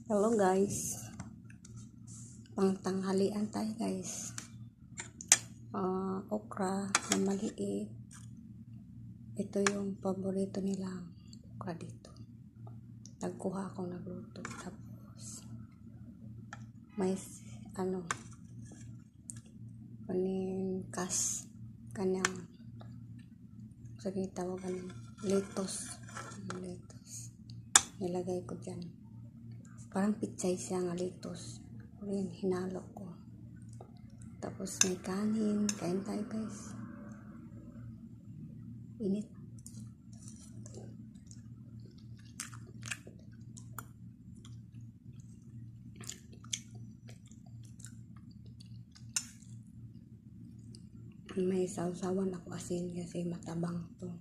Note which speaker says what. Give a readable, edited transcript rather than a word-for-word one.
Speaker 1: Hello guys, pangtanghalian tayo guys. Okra na maliit. Ito yung paborito nilang okra dito. Nagkuha ako, nagluto. Tapos may kas kanyang sige tawagan lettuce. Nilagay ko dyan. Parang pitsay siya nga lettuce. Rin, hinalo ko. Tapos may kanin. Kain tayo guys. Init. May sausawan ako asin kasi matabang to.